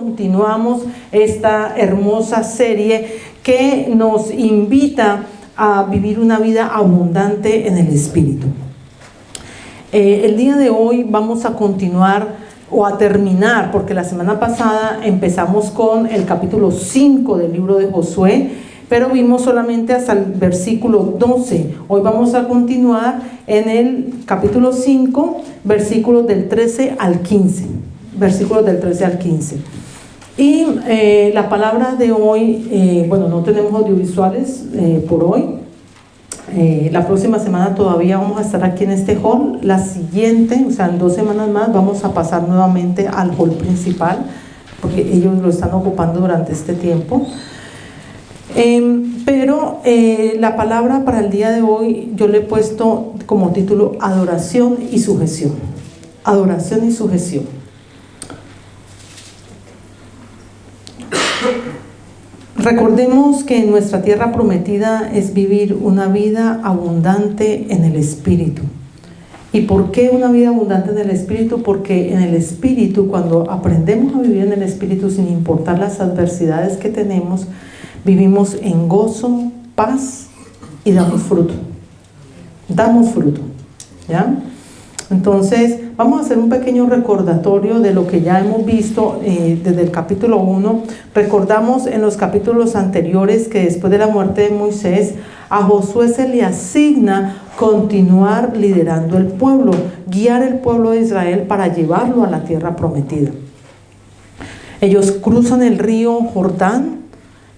continuamos esta hermosa serie que nos invita a vivir una vida abundante en el Espíritu. El día de hoy vamos a continuar o a terminar, porque la semana pasada empezamos con el capítulo 5 del libro de Josué, pero vimos solamente hasta el versículo 12. Hoy vamos a continuar en el capítulo 5, versículos del 13 al 15. Versículos del 13 al 15. Y la palabra de hoy, no tenemos audiovisuales por hoy. La próxima semana todavía vamos a estar aquí en este hall. La siguiente, o sea, en 2 semanas más, vamos a pasar nuevamente al hall principal, porque ellos lo están ocupando durante este tiempo. Pero la palabra para el día de hoy yo le he puesto como título adoración y sujeción. Adoración y sujeción. Recordemos que nuestra tierra prometida es vivir una vida abundante en el Espíritu. ¿Y por qué una vida abundante en el Espíritu? Porque en el Espíritu, cuando aprendemos a vivir en el Espíritu sin importar las adversidades que tenemos, vivimos en gozo, paz y damos fruto. Damos fruto, ¿ya? Entonces, vamos a hacer un pequeño recordatorio de lo que ya hemos visto desde el capítulo 1. Recordamos en los capítulos anteriores que después de la muerte de Moisés, a Josué se le asigna continuar liderando el pueblo, guiar el pueblo de Israel para llevarlo a la tierra prometida. Ellos cruzan el río Jordán,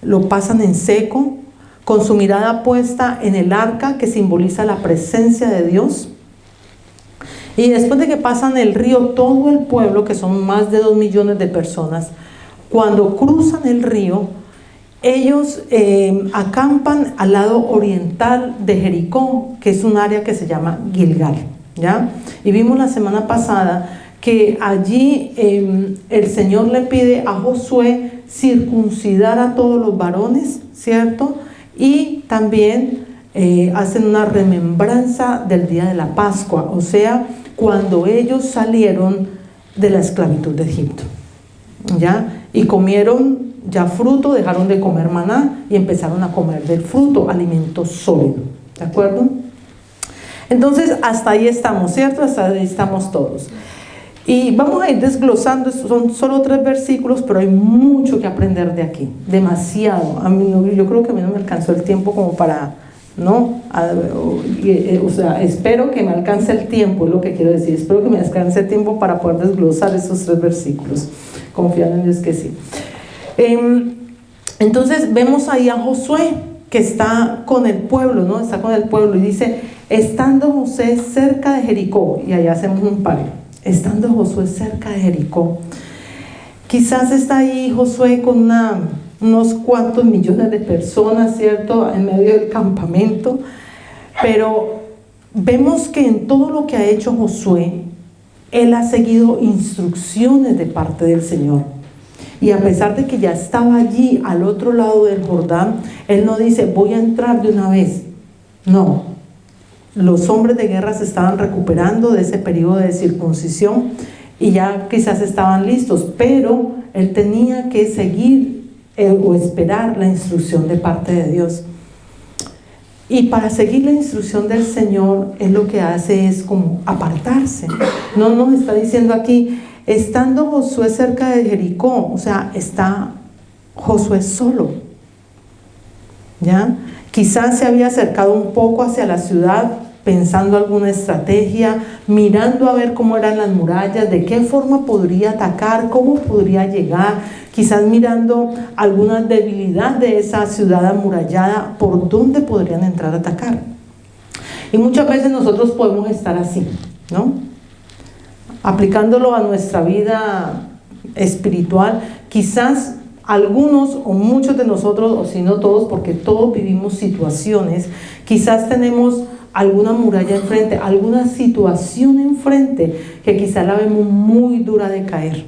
lo pasan en seco, con su mirada puesta en el arca que simboliza la presencia de Dios. Y después de que pasan el río, todo el pueblo, que son más de 2 millones de personas, cuando cruzan el río, ellos acampan al lado oriental de Jericó, que es un área que se llama Gilgal, ¿ya? Y vimos la semana pasada que allí el Señor le pide a Josué circuncidar a todos los varones, ¿cierto? Y también hacen una remembranza del día de la Pascua, o sea, cuando ellos salieron de la esclavitud de Egipto, ¿ya? Y comieron ya fruto, dejaron de comer maná y empezaron a comer del fruto, alimento sólido, ¿de acuerdo? Entonces, hasta ahí estamos, ¿cierto? Hasta ahí estamos todos. Y vamos a ir desglosando, son solo 3 versículos, pero hay mucho que aprender de aquí, demasiado. Yo creo que a mí no me alcanzó el tiempo como para... espero que me alcance el tiempo, es lo que quiero decir. Espero que me alcance el tiempo para poder desglosar esos 3 versículos, confiando en Dios que sí. Entonces vemos ahí a Josué que está con el pueblo, ¿no? Está con el pueblo y dice, estando Josué cerca de Jericó, y allá hacemos un par, estando Josué cerca de Jericó. Quizás está ahí Josué con unos cuantos millones de personas, ¿cierto?, en medio del campamento, pero vemos que en todo lo que ha hecho Josué, él ha seguido instrucciones de parte del Señor. Y a pesar de que ya estaba allí al otro lado del Jordán, él no dice, voy a entrar de una vez. No, los hombres de guerra se estaban recuperando de ese periodo de circuncisión y ya quizás estaban listos, pero él tenía que seguir o esperar la instrucción de parte de Dios. Y para seguir la instrucción del Señor, él lo que hace es como apartarse. No nos está diciendo aquí, estando Josué cerca de Jericó, o sea, está Josué solo, ¿ya? Quizás se había acercado un poco hacia la ciudad, pensando alguna estrategia, mirando a ver cómo eran las murallas, de qué forma podría atacar, cómo podría llegar, quizás mirando alguna debilidad de esa ciudad amurallada, por dónde podrían entrar a atacar. Y muchas veces nosotros podemos estar así, ¿no? Aplicándolo a nuestra vida espiritual, quizás algunos o muchos de nosotros, o si no todos, porque todos vivimos situaciones, quizás tenemos alguna muralla enfrente, alguna situación enfrente que quizás la vemos muy dura de caer.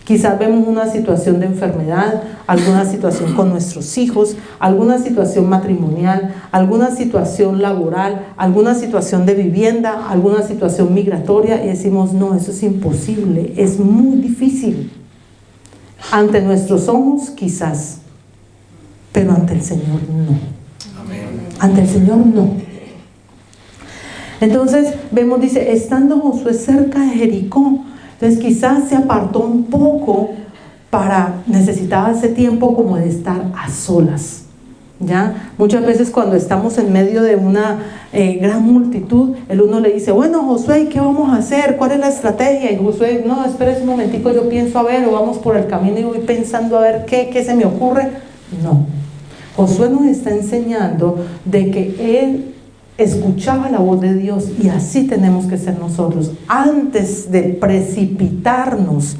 Quizás vemos una situación de enfermedad, alguna situación con nuestros hijos, alguna situación matrimonial, alguna situación laboral, alguna situación de vivienda, alguna situación migratoria y decimos, no, eso es imposible, es muy difícil. Ante nuestros ojos quizás, pero ante el Señor no. Ante el Señor no. Entonces vemos, dice, estando Josué cerca de Jericó, entonces quizás se apartó un poco necesitaba ese tiempo como de estar a solas. ¿Ya? Muchas veces cuando estamos en medio de una gran multitud, el uno le dice, bueno, Josué, ¿qué vamos a hacer? ¿Cuál es la estrategia? Y Josué, no, espérese un momentico, yo pienso a ver, o vamos por el camino y voy pensando a ver qué se me ocurre. No, Josué nos está enseñando de que él escuchaba la voz de Dios, y así tenemos que ser nosotros. Antes de precipitarnos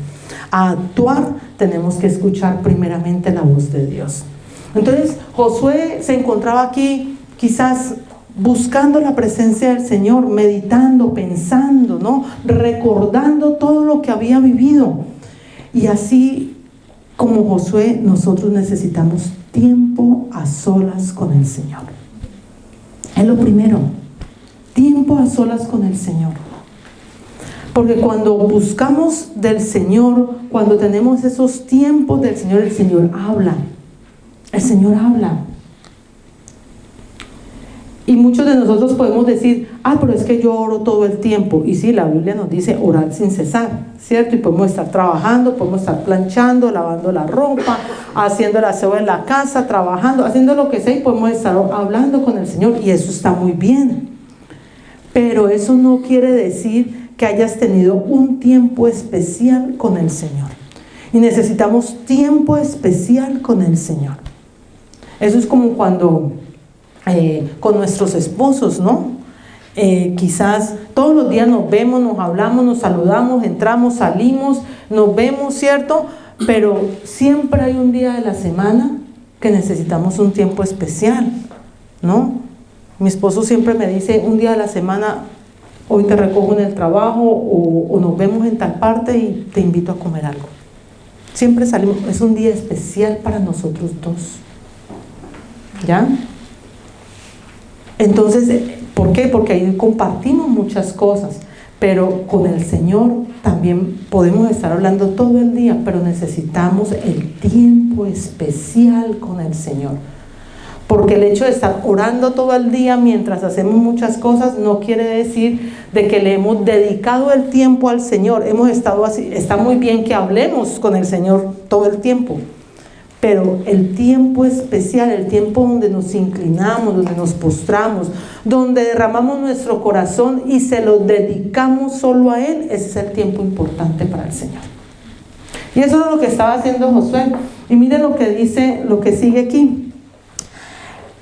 a actuar, tenemos que escuchar primeramente la voz de Dios. Entonces Josué se encontraba aquí quizás buscando la presencia del Señor, meditando, pensando, ¿no? Recordando todo lo que había vivido. Y así como Josué, nosotros necesitamos tiempo a solas con el Señor. Es lo primero, tiempo a solas con el Señor. Porque cuando buscamos del Señor, cuando tenemos esos tiempos del Señor, el Señor habla. El Señor habla. Y muchos de nosotros podemos decir, pero es que yo oro todo el tiempo. Y sí, la Biblia nos dice orar sin cesar, ¿cierto? Y podemos estar trabajando, podemos estar planchando, lavando la ropa, haciendo el aseo en la casa, trabajando, haciendo lo que sea, y podemos estar hablando con el Señor, y eso está muy bien. Pero eso no quiere decir que hayas tenido un tiempo especial con el Señor. Y necesitamos tiempo especial con el Señor. Eso es como cuando con nuestros esposos, ¿no? Quizás todos los días nos vemos, nos hablamos, nos saludamos, entramos, salimos, nos vemos, ¿cierto? Pero siempre hay un día de la semana que necesitamos un tiempo especial, ¿no? Mi esposo siempre me dice, un día de la semana, hoy te recojo en el trabajo, o nos vemos en tal parte y te invito a comer algo. Siempre salimos, es un día especial para nosotros dos. ¿Ya? Entonces, ¿por qué? Porque ahí compartimos muchas cosas, pero con el Señor también podemos estar hablando todo el día, pero necesitamos el tiempo especial con el Señor. Porque el hecho de estar orando todo el día mientras hacemos muchas cosas no quiere decir de que le hemos dedicado el tiempo al Señor. Hemos estado así. Está muy bien que hablemos con el Señor todo el tiempo, pero el tiempo especial, el tiempo donde nos inclinamos, donde nos postramos, donde derramamos nuestro corazón y se lo dedicamos solo a Él, ese es el tiempo importante para el Señor. Y eso es lo que estaba haciendo Josué. Y miren lo que dice, lo que sigue aquí.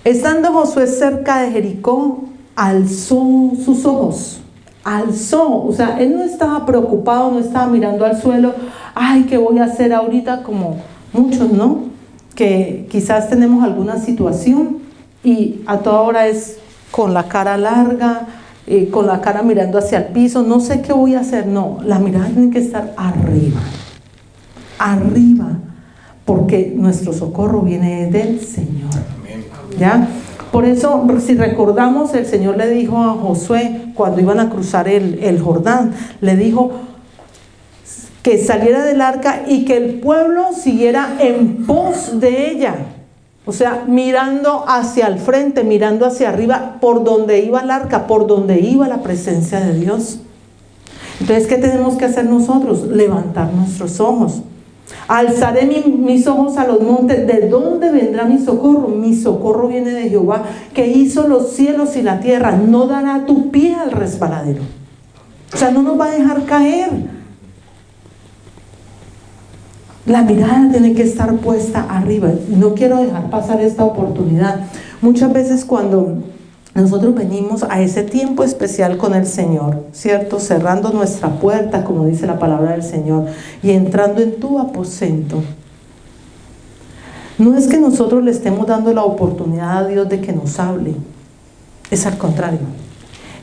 Estando Josué cerca de Jericó, alzó sus ojos. Alzó, o sea, él no estaba preocupado, no estaba mirando al suelo. Ay, ¿qué voy a hacer ahorita? Como muchos, ¿no? Que quizás tenemos alguna situación y a toda hora es con la cara larga, con la cara mirando hacia el piso. No sé qué voy a hacer. No, la mirada tiene que estar arriba. Arriba. Porque nuestro socorro viene del Señor. ¿Ya? Por eso, si recordamos, el Señor le dijo a Josué cuando iban a cruzar el Jordán, le dijo que saliera del arca y que el pueblo siguiera en pos de ella. O sea, mirando hacia el frente, mirando hacia arriba, por donde iba el arca, por donde iba la presencia de Dios. Entonces, ¿qué tenemos que hacer nosotros? Levantar nuestros ojos. Alzaré mis ojos a los montes. ¿De dónde vendrá mi socorro? Mi socorro viene de Jehová, que hizo los cielos y la tierra. No dará tu pie al resbaladero. O sea, no nos va a dejar caer. La mirada tiene que estar puesta arriba. No quiero dejar pasar esta oportunidad. Muchas veces cuando nosotros venimos a ese tiempo especial con el Señor, ¿cierto? Cerrando nuestra puerta, como dice la palabra del Señor, y entrando en tu aposento. No es que nosotros le estemos dando la oportunidad a Dios de que nos hable. Es al contrario.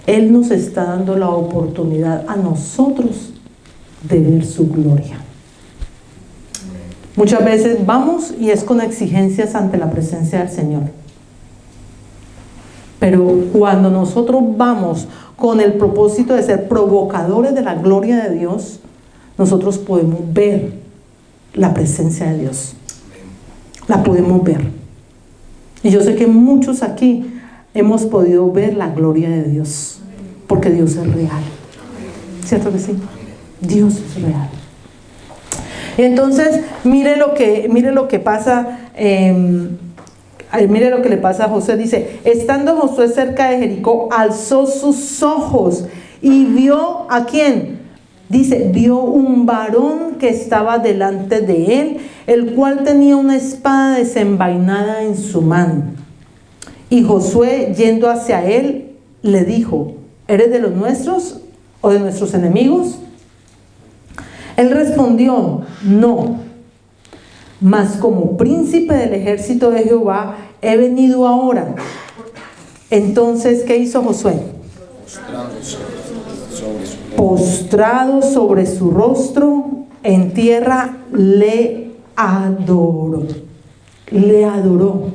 Él nos está dando la oportunidad a nosotros de ver su gloria. Muchas veces vamos y es con exigencias ante la presencia del Señor. Pero cuando nosotros vamos con el propósito de ser provocadores de la gloria de Dios, nosotros podemos ver la presencia de Dios. La podemos ver. Y yo sé que muchos aquí hemos podido ver la gloria de Dios, porque Dios es real. ¿Cierto que sí? Dios es real. Entonces, mire lo que pasa. Mire lo que le pasa a Josué. Dice: estando Josué cerca de Jericó, alzó sus ojos y vio ¿a quién? Dice: vio un varón que estaba delante de él, el cual tenía una espada desenvainada en su mano. Y Josué, yendo hacia él, le dijo: ¿eres de los nuestros o de nuestros enemigos? Él respondió: no, mas como príncipe del ejército de Jehová he venido ahora. Entonces, ¿qué hizo Josué? Postrado sobre su rostro en tierra, le adoró. Le adoró.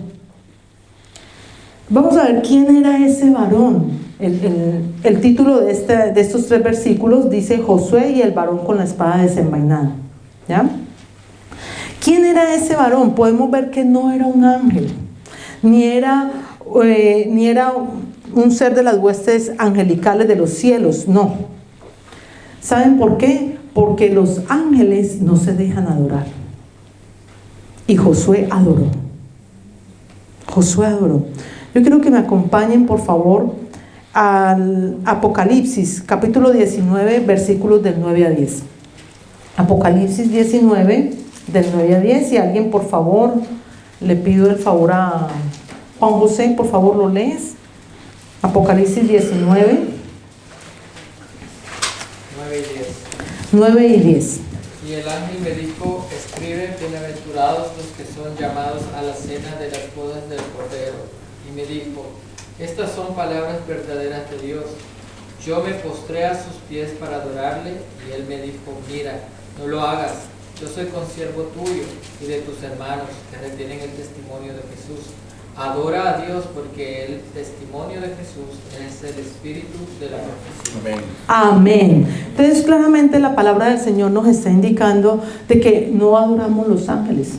Vamos a ver quién era ese varón. El título de estos 3 versículos dice: Josué y el varón con la espada desenvainada. ¿Ya? ¿Quién era ese varón? Podemos ver que no era un ángel, ni era un ser de las huestes angelicales de los cielos, no. ¿Saben por qué? Porque los ángeles no se dejan adorar. Y Josué adoró. Josué adoró. Yo quiero que me acompañen, por favor, al Apocalipsis, capítulo 19, versículos del 9 a 10. Apocalipsis 19, del 9 a 10. Si alguien, por favor, le pido el favor a Juan José, por favor, lo lees. Apocalipsis 19, 9 y 10. Y el ángel me dijo: escribe: bienaventurados los que son llamados a la cena de las bodas del Cordero. Y me dijo: estas son palabras verdaderas de Dios. Yo me postré a sus pies para adorarle, y él me dijo: mira, no lo hagas. Yo soy consiervo tuyo y de tus hermanos que retienen el testimonio de Jesús. Adora a Dios, porque el testimonio de Jesús es el espíritu de la profecía. Amén. Entonces, claramente la palabra del Señor nos está indicando de que no adoramos los ángeles.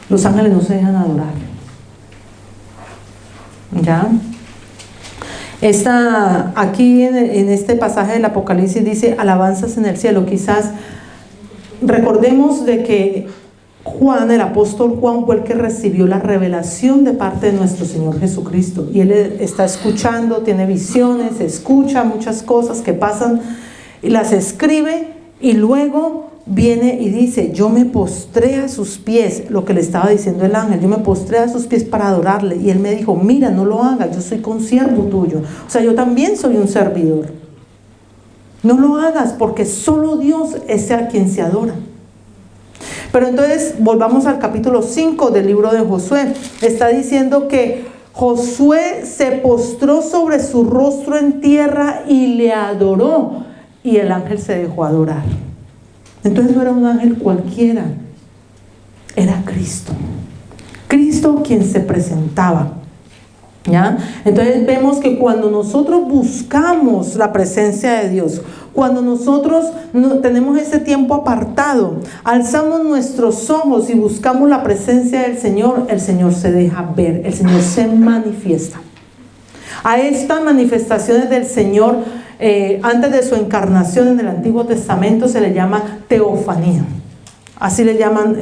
Los ángeles no se dejan adorar. ¿Ya? Aquí en este pasaje del Apocalipsis dice: alabanzas en el cielo. Quizás recordemos de que Juan, el apóstol Juan, fue el que recibió la revelación de parte de nuestro Señor Jesucristo, y él está escuchando, tiene visiones, escucha muchas cosas que pasan y las escribe, y luego viene y dice: yo me postré a sus pies, lo que le estaba diciendo el ángel, yo me postré a sus pies para adorarle, y él me dijo: mira, no lo hagas, yo soy consiervo tuyo, o sea, yo también soy un servidor. No lo hagas, porque solo Dios es a quien se adora. Pero entonces volvamos al capítulo 5 del libro de Josué. Está diciendo que Josué se postró sobre su rostro en tierra y le adoró, y el ángel se dejó adorar. Entonces no era un ángel cualquiera, era Cristo. Cristo quien se presentaba. ¿Ya? Entonces vemos que cuando nosotros buscamos la presencia de Dios, cuando nosotros tenemos ese tiempo apartado, alzamos nuestros ojos y buscamos la presencia del Señor, el Señor se deja ver, el Señor se manifiesta. A estas manifestaciones del Señor, antes de su encarnación en el Antiguo Testamento, se le llama teofanía. Así le llaman,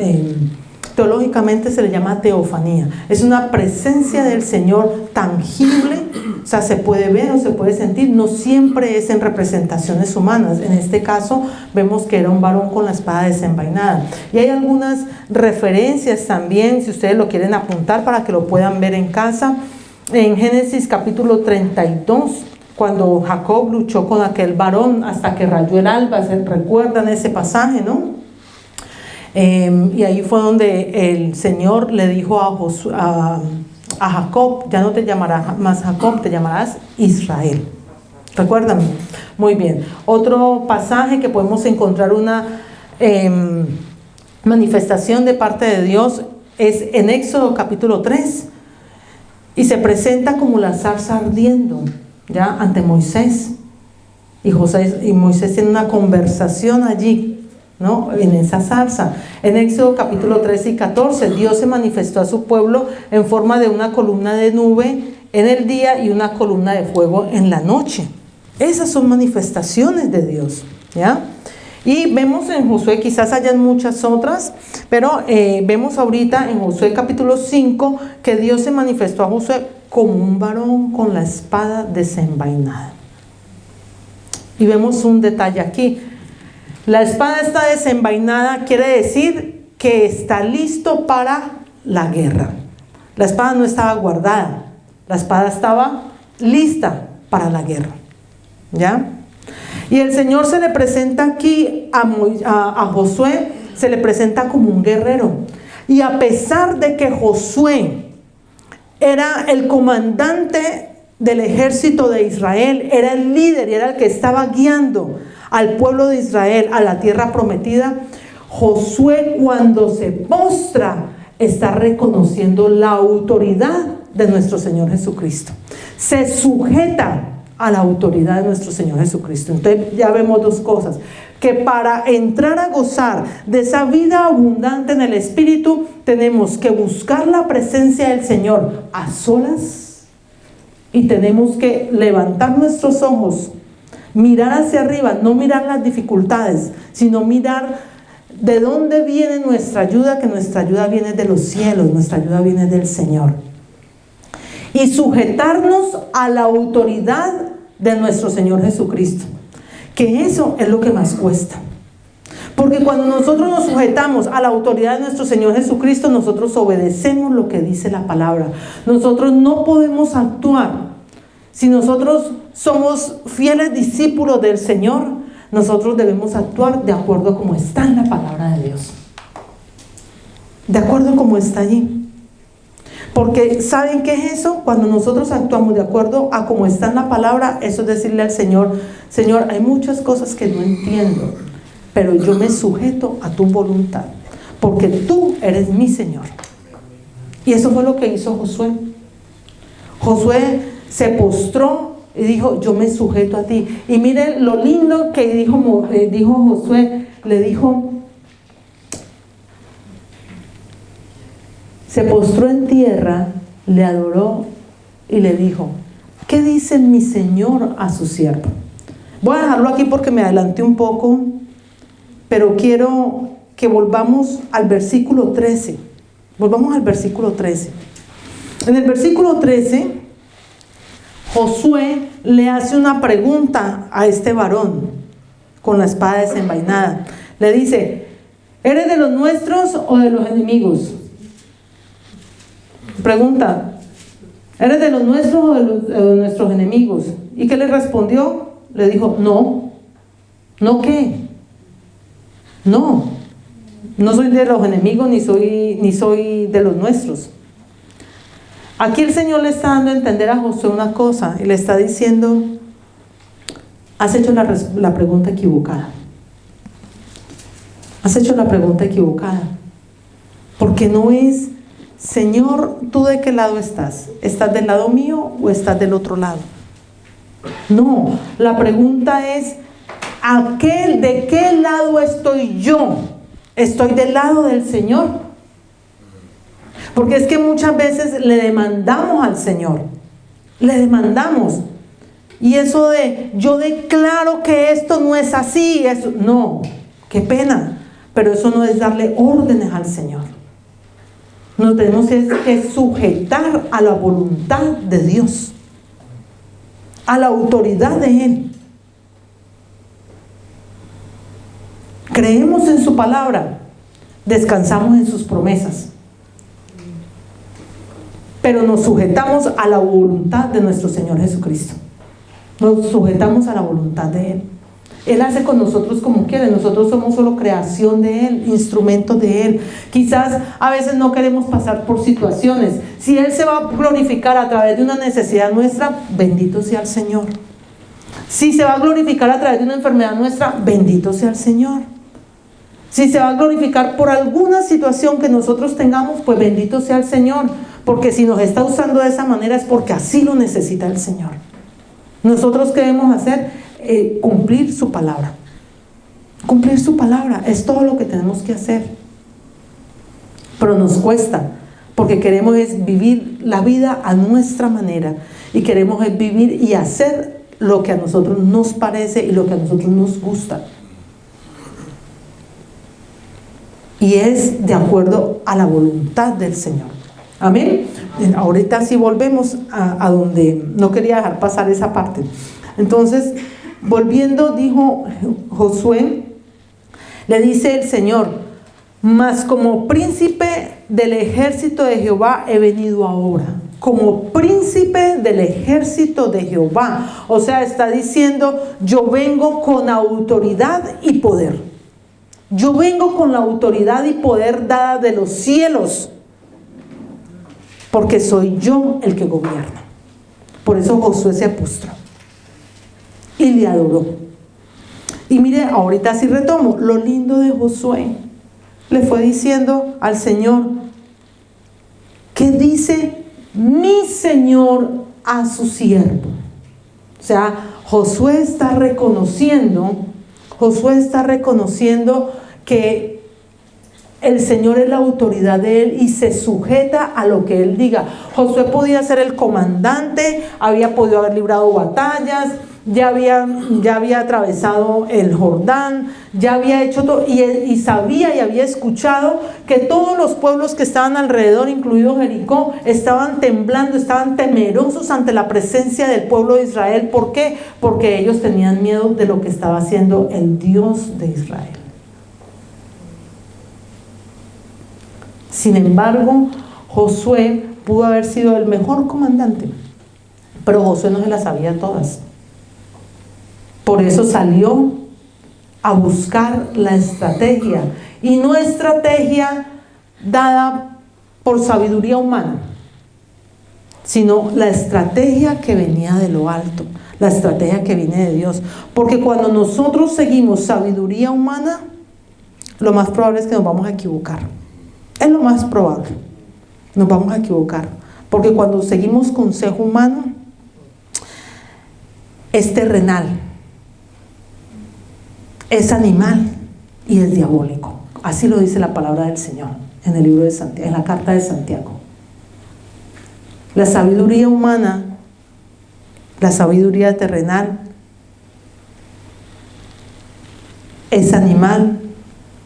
teológicamente se le llama teofanía. Es una presencia del Señor tangible, o sea, se puede ver o se puede sentir, no siempre es en representaciones humanas. En este caso vemos que era un varón con la espada desenvainada. Y hay algunas referencias también, si ustedes lo quieren apuntar para que lo puedan ver en casa. En Génesis capítulo 32, cuando Jacob luchó con aquel varón hasta que rayó el alba, ¿se recuerdan ese pasaje, no? Y ahí fue donde el Señor le dijo a Jacob: ya no te llamarás más Jacob, te llamarás Israel. ¿Recuerdan? Muy bien. Otro pasaje que podemos encontrar una manifestación de parte de Dios es en Éxodo capítulo 3, y se presenta como la zarza ardiendo, ¿ya? Ante Moisés. Y Moisés tiene una conversación allí ¿no? En esa zarza. En Éxodo capítulo 13 y 14, Dios se manifestó a su pueblo en forma de una columna de nube en el día y una columna de fuego en la noche. Esas son manifestaciones de Dios, ¿ya? Y vemos en Josué, quizás hayan muchas otras, pero vemos ahorita en Josué capítulo 5 que Dios se manifestó a Josué como un varón con la espada desenvainada. Y vemos un detalle aquí. La espada está desenvainada, quiere decir que está listo para la guerra. La espada no estaba guardada, la espada estaba lista para la guerra, ¿ya? Y el Señor se le presenta aquí a Josué, se le presenta como un guerrero. Y a pesar de que Josué era el comandante del ejército de Israel, era el líder y era el que estaba guiando al pueblo de Israel a la tierra prometida, Josué, cuando se postra, está reconociendo la autoridad de nuestro Señor Jesucristo. Se sujeta a la autoridad de nuestro Señor Jesucristo. Entonces ya vemos dos cosas: que para entrar a gozar de esa vida abundante en el Espíritu, tenemos que buscar la presencia del Señor a solas, y tenemos que levantar nuestros ojos, mirar hacia arriba, no mirar las dificultades, sino mirar de dónde viene nuestra ayuda, que nuestra ayuda viene de los cielos, nuestra ayuda viene del Señor. Y sujetarnos a la autoridad de nuestro Señor Jesucristo, que eso es lo que más cuesta. Porque cuando nosotros nos sujetamos a la autoridad de nuestro Señor Jesucristo, nosotros obedecemos lo que dice la palabra. Nosotros no podemos actuar. Si nosotros somos fieles discípulos del Señor, nosotros debemos actuar de acuerdo a cómo está en la palabra de Dios, de acuerdo a cómo está allí. Porque ¿saben qué es eso? Cuando nosotros actuamos de acuerdo a cómo está en la palabra, eso es decirle al Señor: Señor, hay muchas cosas que no entiendo, pero yo me sujeto a tu voluntad, porque tú eres mi Señor. Y eso fue lo que hizo Josué. Josué se postró y dijo: yo me sujeto a ti. Y miren lo lindo que dijo Josué. Le dijo, se postró en tierra, le adoró y le dijo: ¿qué dice mi Señor a su siervo? Voy a dejarlo aquí porque me adelanté un poco, pero quiero que volvamos al versículo 13. Volvamos al versículo 13. En el versículo 13, Josué le hace una pregunta a este varón con la espada desenvainada. Le dice: ¿eres de los nuestros o de los enemigos? Pregunta: ¿eres de los nuestros o de nuestros enemigos? ¿Y qué le respondió? Le dijo: no. ¿No qué? No soy de los enemigos ni soy de los nuestros. Aquí el Señor le está dando a entender a Josué una cosa, y le está diciendo: has hecho la pregunta equivocada. Has hecho la pregunta equivocada. Porque no es: Señor, ¿tú de qué lado estás? ¿Estás del lado mío o estás del otro lado? No, la pregunta es: ¿de qué lado estoy yo? ¿Estoy del lado del Señor? Porque es que muchas veces le demandamos al Señor, le demandamos, y eso de yo declaro que esto no es así, eso, no, qué pena, pero eso no es darle órdenes al Señor. Nos tenemos que sujetar a la voluntad de Dios, a la autoridad de Él. Creemos en su palabra, descansamos en sus promesas, pero nos sujetamos a la voluntad de nuestro Señor Jesucristo. Nos sujetamos a la voluntad de Él. Él hace con nosotros como quiere. Nosotros somos solo creación de Él, instrumentos de Él. Quizás a veces no queremos pasar por situaciones. Si Él se va a glorificar a través de una necesidad nuestra, bendito sea el Señor. Si se va a glorificar a través de una enfermedad nuestra, bendito sea el Señor. Si se va a glorificar por alguna situación que nosotros tengamos, pues bendito sea el Señor. Porque si nos está usando de esa manera es porque así lo necesita el Señor. Nosotros, ¿qué debemos hacer? Cumplir su palabra. Cumplir su palabra es todo lo que tenemos que hacer. Pero nos cuesta, porque queremos es vivir la vida a nuestra manera. Y queremos es vivir y hacer lo que a nosotros nos parece y lo que a nosotros nos gusta. Y es de acuerdo a la voluntad del Señor. Amén. Ahorita sí volvemos a donde no quería dejar pasar esa parte. Entonces, volviendo, dijo Josué, le dice el Señor: mas como príncipe del ejército de Jehová he venido ahora. Como príncipe del ejército de Jehová. O sea, está diciendo: yo vengo con autoridad y poder. Yo vengo con la autoridad y poder dada de los cielos. Porque soy yo el que gobierna. Por eso Josué se postró y le adoró. Y mire, ahorita sí retomo. Lo lindo de Josué, le fue diciendo al Señor: ¿qué dice mi Señor a su siervo? O sea, Josué está reconociendo que el Señor es la autoridad de él y se sujeta a lo que él diga. Josué podía ser el comandante, había podido haber librado batallas, ya había atravesado el Jordán, ya había hecho todo, y sabía y había escuchado que todos los pueblos que estaban alrededor, incluido Jericó, estaban temblando, estaban temerosos ante la presencia del pueblo de Israel. ¿Por qué? Porque ellos tenían miedo de lo que estaba haciendo el Dios de Israel. Sin embargo, Josué pudo haber sido el mejor comandante, pero Josué no se las sabía todas. Por eso salió a buscar la estrategia, y no estrategia dada por sabiduría humana, sino la estrategia que venía de lo alto, la estrategia que viene de Dios. Porque cuando nosotros seguimos sabiduría humana, lo más probable es que nos vamos a equivocar. Es lo más probable, nos vamos a equivocar. Porque cuando seguimos consejo humano, es terrenal, es animal y es diabólico. Así lo dice la palabra del Señor en el libro de Santiago, en la carta de Santiago. La sabiduría humana, la sabiduría terrenal, es animal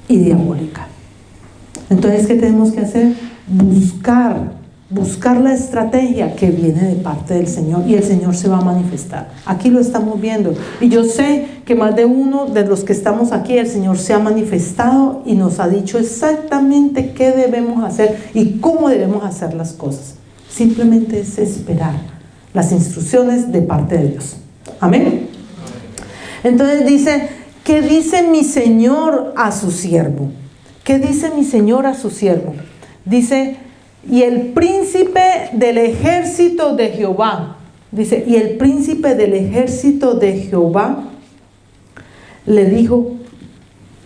y diabólica. Entonces, ¿qué tenemos que hacer? Buscar la estrategia que viene de parte del Señor, y el Señor se va a manifestar. Aquí lo estamos viendo, y yo sé que más de uno de los que estamos aquí, el Señor se ha manifestado y nos ha dicho exactamente qué debemos hacer y cómo debemos hacer las cosas. Simplemente es esperar las instrucciones de parte de Dios. Amén. Entonces dice: ¿qué dice mi Señor a su siervo? ¿Qué dice mi Señor a su siervo? Dice: y el príncipe del ejército de Jehová, dice, y el príncipe del ejército de Jehová le dijo: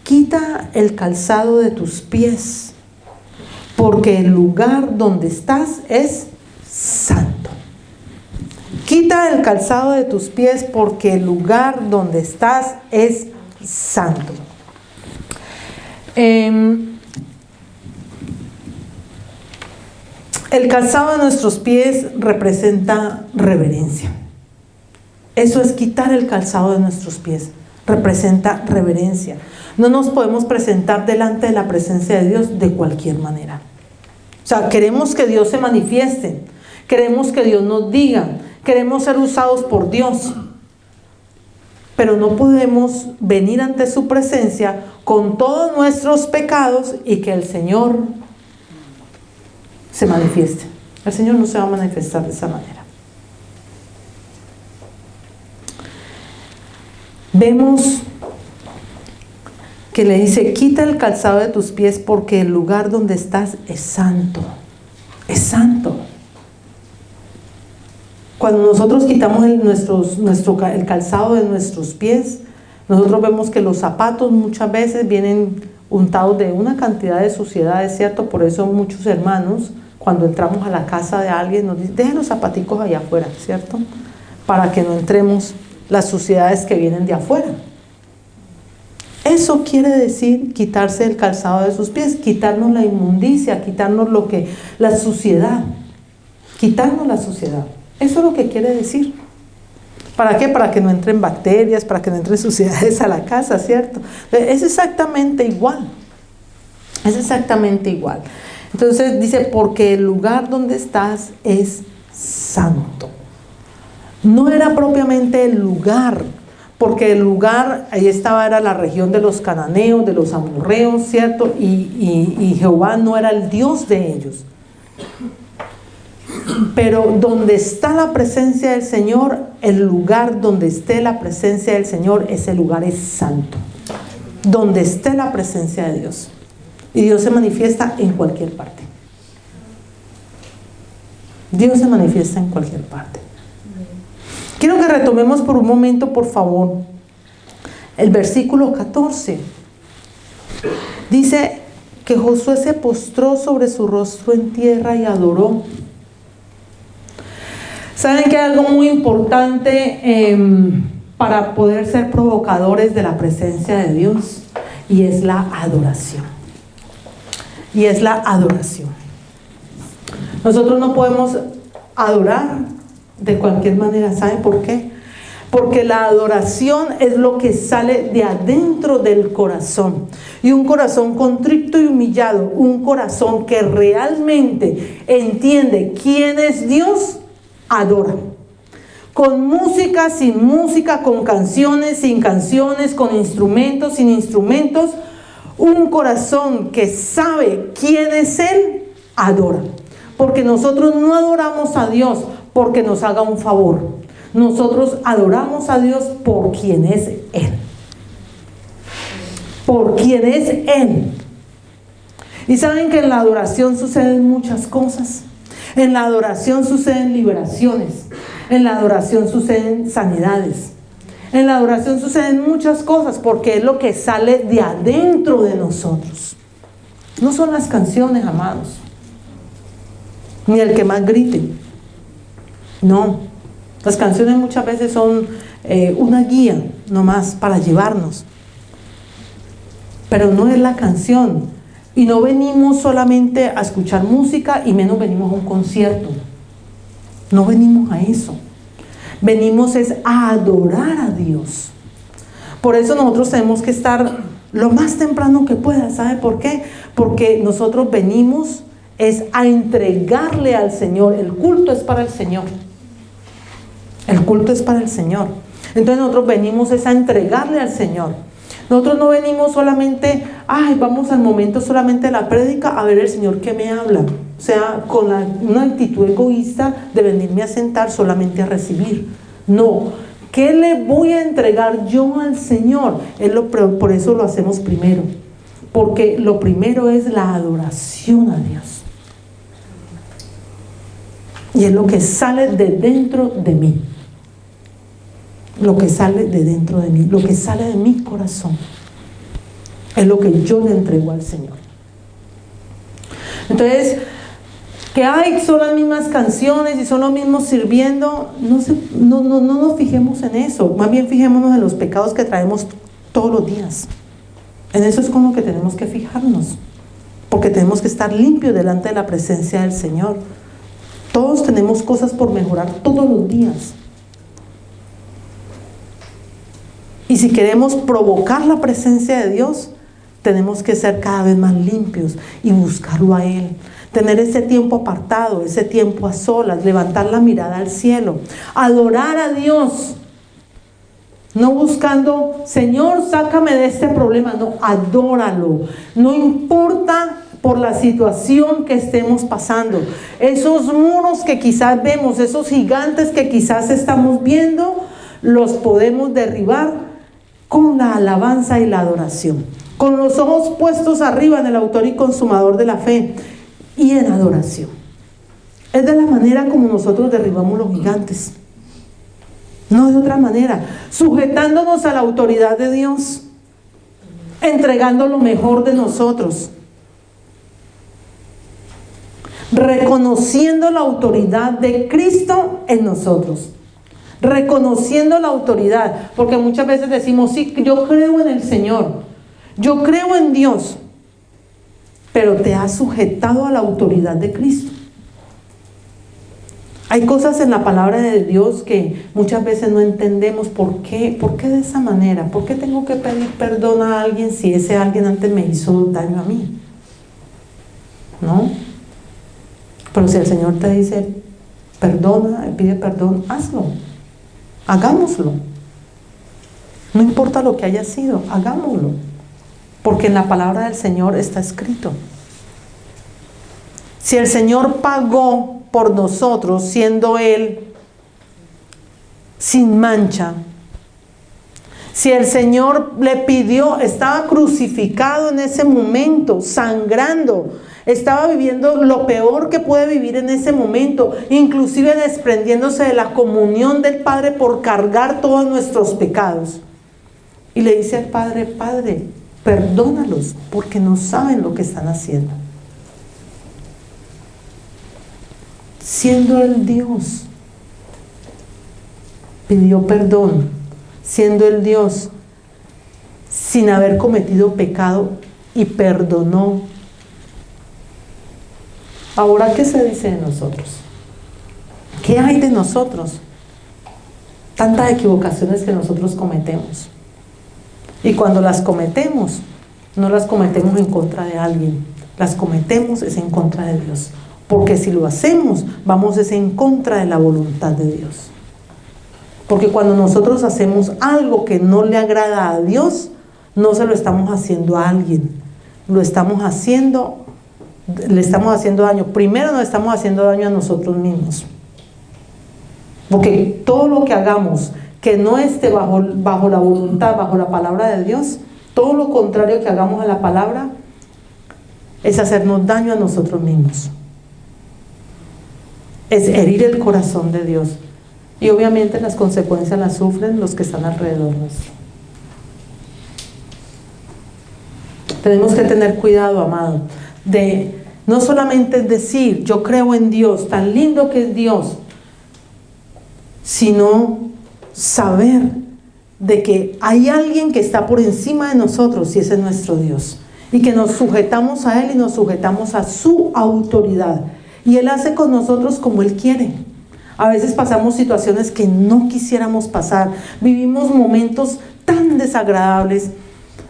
quita el calzado de tus pies, porque el lugar donde estás es santo. Quita el calzado de tus pies, porque el lugar donde estás es santo. El calzado de nuestros pies representa reverencia. Eso es quitar el calzado de nuestros pies. Representa reverencia. No nos podemos presentar delante de la presencia de Dios de cualquier manera. O sea, queremos que Dios se manifieste. Queremos que Dios nos diga. Queremos ser usados por Dios. Pero no podemos venir ante su presencia con todos nuestros pecados y que el Señor se manifieste. El Señor no se va a manifestar de esa manera. Vemos que le dice: quita el calzado de tus pies, porque el lugar donde estás es santo. Es santo. Cuando nosotros quitamos el calzado de nuestros pies, nosotros vemos que los zapatos muchas veces vienen untados de una cantidad de suciedad, es cierto. Por eso muchos hermanos, cuando entramos a la casa de alguien, nos dicen: dejen los zapaticos allá afuera, ¿cierto? Para que no entremos las suciedades que vienen de afuera. Eso quiere decir quitarse el calzado de sus pies, quitarnos la inmundicia, quitarnos la suciedad. Quitarnos la suciedad. Eso es lo que quiere decir. ¿Para qué? Para que no entren bacterias, para que no entren suciedades a la casa, ¿cierto? Es exactamente igual. Es exactamente igual. Entonces dice, porque el lugar donde estás es santo. No era propiamente el lugar, porque el lugar, ahí estaba, era la región de los cananeos, de los amorreos, ¿cierto? Y Jehová no era el Dios de ellos. Pero donde está la presencia del Señor, el lugar donde esté la presencia del Señor, ese lugar es santo. Donde esté la presencia de Dios. Y Dios se manifiesta en cualquier parte. Dios se manifiesta en cualquier parte. Quiero que retomemos por un momento, por favor, el versículo 14. Dice que Josué se postró sobre su rostro en tierra y adoró. ¿Saben que hay algo muy importante para poder ser provocadores de la presencia de Dios? Y es la adoración. Y es la adoración. Nosotros no podemos adorar de cualquier manera. ¿Saben por qué? Porque la adoración es lo que sale de adentro del corazón. Y un corazón contrito y humillado, un corazón que realmente entiende quién es Dios, adora. Con música, sin música, con canciones, sin canciones, con instrumentos, sin instrumentos. Un corazón que sabe quién es Él, adora. Porque nosotros no adoramos a Dios porque nos haga un favor. Nosotros adoramos a Dios por quien es Él. Por quien es Él. Y saben que en la adoración suceden muchas cosas. En la adoración suceden liberaciones. En la adoración suceden sanidades. En la adoración suceden muchas cosas porque es lo que sale de adentro de nosotros. No son las canciones, amados. Ni el que más grite. No. Las canciones muchas veces son una guía nomás para llevarnos. Pero no es la canción. Y no venimos solamente a escuchar música y menos venimos a un concierto. No venimos a eso. Venimos es a adorar a Dios. Por eso nosotros tenemos que estar lo más temprano que pueda. ¿Sabe por qué? Porque nosotros venimos es a entregarle al Señor. El culto es para el Señor. El culto es para el Señor. Entonces nosotros venimos es a entregarle al Señor. Nosotros no venimos solamente, vamos al momento solamente de la prédica a ver el Señor que me habla. O sea, con una actitud egoísta de venirme a sentar solamente a recibir. No. ¿Qué le voy a entregar yo al Señor? Por eso lo hacemos primero. Porque lo primero es la adoración a Dios. Y es lo que sale de dentro de mí. Lo que sale de dentro de mí, lo que sale de mi corazón, es lo que yo le entrego al Señor. Entonces, que son las mismas canciones y son los mismos sirviendo, no nos fijemos en eso. Más bien fijémonos en los pecados que traemos todos los días. En eso es con lo que tenemos que fijarnos, porque tenemos que estar limpios delante de la presencia del Señor. Todos tenemos cosas por mejorar todos los días. Y si queremos provocar la presencia de Dios, tenemos que ser cada vez más limpios y buscarlo a Él. Tener ese tiempo apartado, ese tiempo a solas, levantar la mirada al cielo, adorar a Dios. No buscando, Señor, sácame de este problema. No, adóralo. No importa por la situación que estemos pasando. Esos muros que quizás vemos, esos gigantes que quizás estamos viendo, los podemos derribar con la alabanza y la adoración, con los ojos puestos arriba en el autor y consumador de la fe y en adoración. Es de la manera como nosotros derribamos los gigantes, no de otra manera, sujetándonos a la autoridad de Dios, entregando lo mejor de nosotros, reconociendo la autoridad de Cristo en nosotros. Reconociendo la autoridad, porque muchas veces decimos, sí, yo creo en el Señor, Yo creo en Dios, pero te has sujetado a la autoridad de Cristo. Hay cosas en la palabra de Dios que muchas veces no entendemos por qué de esa manera. ¿Por qué tengo que pedir perdón a alguien si ese alguien antes me hizo daño a mí? ¿No? Pero si el Señor te dice, perdona, pide perdón, hazlo. Hagámoslo. No importa lo que haya sido, hagámoslo. Porque en la palabra del Señor está escrito. Si el Señor pagó por nosotros, siendo Él sin mancha, si el Señor le pidió, estaba crucificado en ese momento, sangrando, estaba viviendo lo peor que puede vivir en ese momento, inclusive desprendiéndose de la comunión del Padre por cargar todos nuestros pecados. Y le dice al Padre, Padre, perdónalos porque no saben lo que están haciendo. Siendo el Dios, pidió perdón, siendo el Dios, sin haber cometido pecado, y perdonó. Ahora, ¿qué se dice de nosotros? ¿Qué hay de nosotros? Tantas equivocaciones que nosotros cometemos. Y cuando las cometemos, no las cometemos en contra de alguien, las cometemos es en contra de Dios. Porque si lo hacemos, vamos es en contra de la voluntad de Dios. Porque cuando nosotros hacemos algo que no le agrada a Dios, no se lo estamos haciendo a alguien, le estamos haciendo daño. Primero nos estamos haciendo daño a nosotros mismos. Porque todo lo que hagamos que no esté bajo la voluntad, bajo la palabra de Dios, todo lo contrario que hagamos a la palabra, es hacernos daño a nosotros mismos. Es herir el corazón de Dios. Y obviamente las consecuencias las sufren los que están alrededor nuestro. Tenemos que tener cuidado, amado, de no solamente decir, yo creo en Dios, tan lindo que es Dios, sino saber de que hay alguien que está por encima de nosotros y ese es nuestro Dios. Y que nos sujetamos a Él y nos sujetamos a su autoridad. Y Él hace con nosotros como Él quiere. A veces pasamos situaciones que no quisiéramos pasar. Vivimos momentos tan desagradables.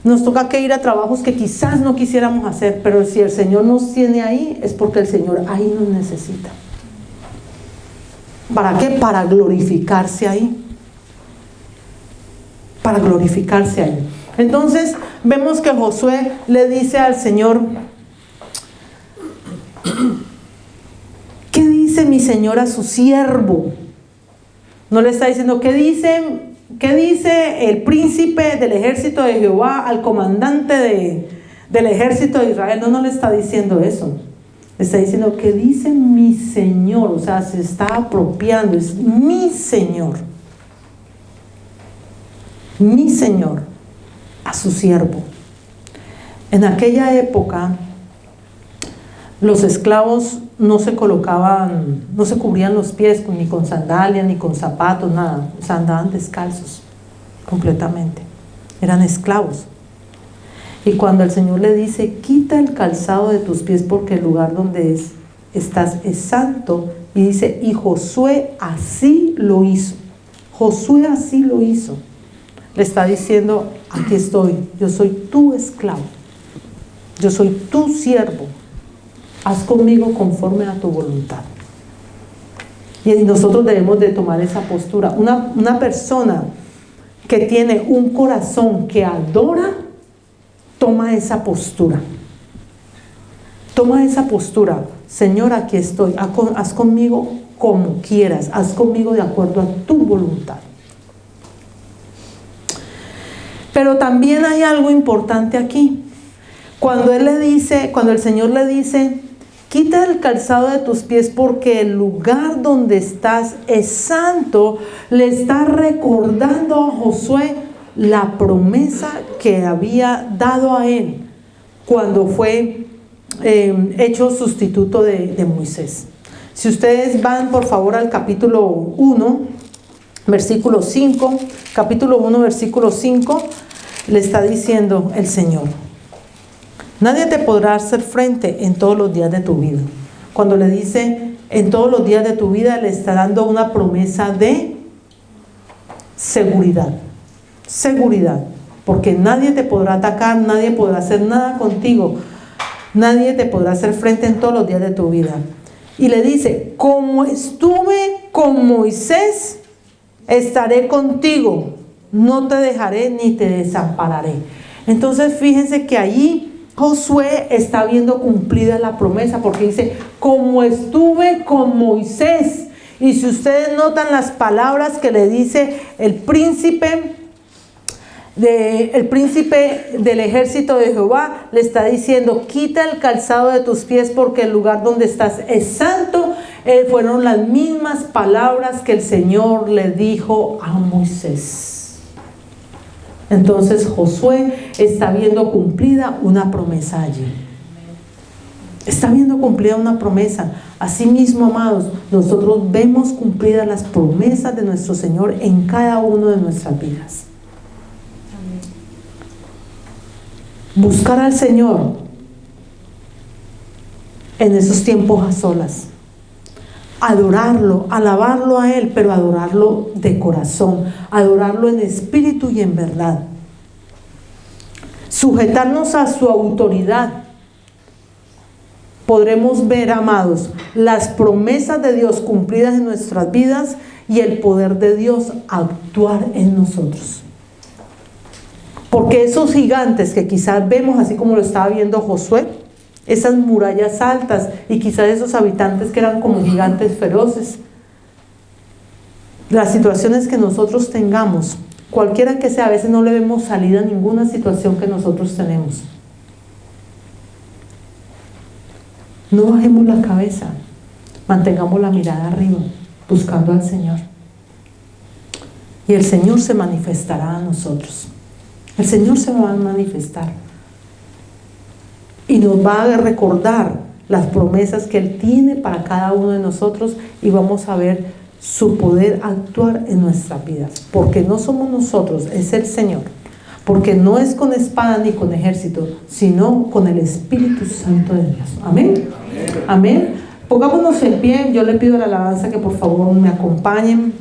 Nos toca que ir a trabajos que quizás no quisiéramos hacer. Pero si el Señor nos tiene ahí, es porque el Señor ahí nos necesita. ¿Para qué? Para glorificarse ahí. Para glorificarse ahí. Entonces vemos que Josué le dice al Señor, ¿qué dice mi Señor a su siervo? No le está diciendo, ¿qué dice el príncipe del ejército de Jehová al comandante del ejército de Israel? No le está diciendo eso. Le está diciendo, ¿qué dice mi Señor? O sea, se está apropiando, es mi Señor. Mi Señor a su siervo. En aquella época, los esclavos no se colocaban, no se cubrían los pies ni con sandalias, ni con zapatos, nada. O sea, andaban descalzos completamente. Eran esclavos. Y cuando el Señor le dice, quita el calzado de tus pies porque el lugar donde estás es santo, y dice, y Josué así lo hizo. Josué así lo hizo. Le está diciendo, aquí estoy, yo soy tu esclavo, yo soy tu siervo, haz conmigo conforme a tu voluntad. Y nosotros debemos de tomar esa postura. Una persona que tiene un corazón que adora, toma esa postura. Toma esa postura. Señor, aquí estoy, haz conmigo como quieras, haz conmigo de acuerdo a tu voluntad. Pero también hay algo importante aquí. Cuando el Señor le dice, quita el calzado de tus pies porque el lugar donde estás es santo, le está recordando a Josué la promesa que había dado a él cuando fue hecho sustituto de Moisés. Si ustedes van por favor al capítulo 1, versículo 5, capítulo 1, versículo 5, le está diciendo el Señor. Nadie te podrá hacer frente en todos los días de tu vida. Cuando le dice en todos los días de tu vida, le está dando una promesa de seguridad. Seguridad. Porque nadie te podrá atacar, nadie podrá hacer nada contigo. Nadie te podrá hacer frente en todos los días de tu vida. Y le dice, como estuve con Moisés, estaré contigo. No te dejaré ni te desampararé. Entonces fíjense que allí Josué está viendo cumplida la promesa, porque dice, como estuve con Moisés. Y si ustedes notan las palabras que le dice el príncipe del ejército de Jehová, le está diciendo, quita el calzado de tus pies porque el lugar donde estás es santo. Fueron las mismas palabras que el Señor le dijo a Moisés. Entonces Josué está viendo cumplida una promesa allí. Está viendo cumplida una promesa. Asimismo, amados, nosotros vemos cumplidas las promesas de nuestro Señor en cada una de nuestras vidas. Buscar al Señor en esos tiempos a solas. Adorarlo, alabarlo a Él, pero adorarlo de corazón, adorarlo en espíritu y en verdad. Sujetarnos a su autoridad. Podremos ver, amados, las promesas de Dios cumplidas en nuestras vidas y el poder de Dios actuar en nosotros. Porque esos gigantes que quizás vemos, así como lo estaba viendo Josué, esas murallas altas y quizás esos habitantes que eran como gigantes feroces, las situaciones que nosotros tengamos, cualquiera que sea, a veces no le vemos salida a ninguna situación que nosotros tenemos. No bajemos la cabeza, mantengamos la mirada arriba, buscando al Señor. Y el Señor se manifestará a nosotros. El Señor se va a manifestar. Y nos va a recordar las promesas que Él tiene para cada uno de nosotros, y vamos a ver su poder actuar en nuestras vidas. Porque no somos nosotros, es el Señor. Porque no es con espada ni con ejército, sino con el Espíritu Santo de Dios. Amén. Amén. Pongámonos en pie. Yo le pido a la alabanza que por favor me acompañen.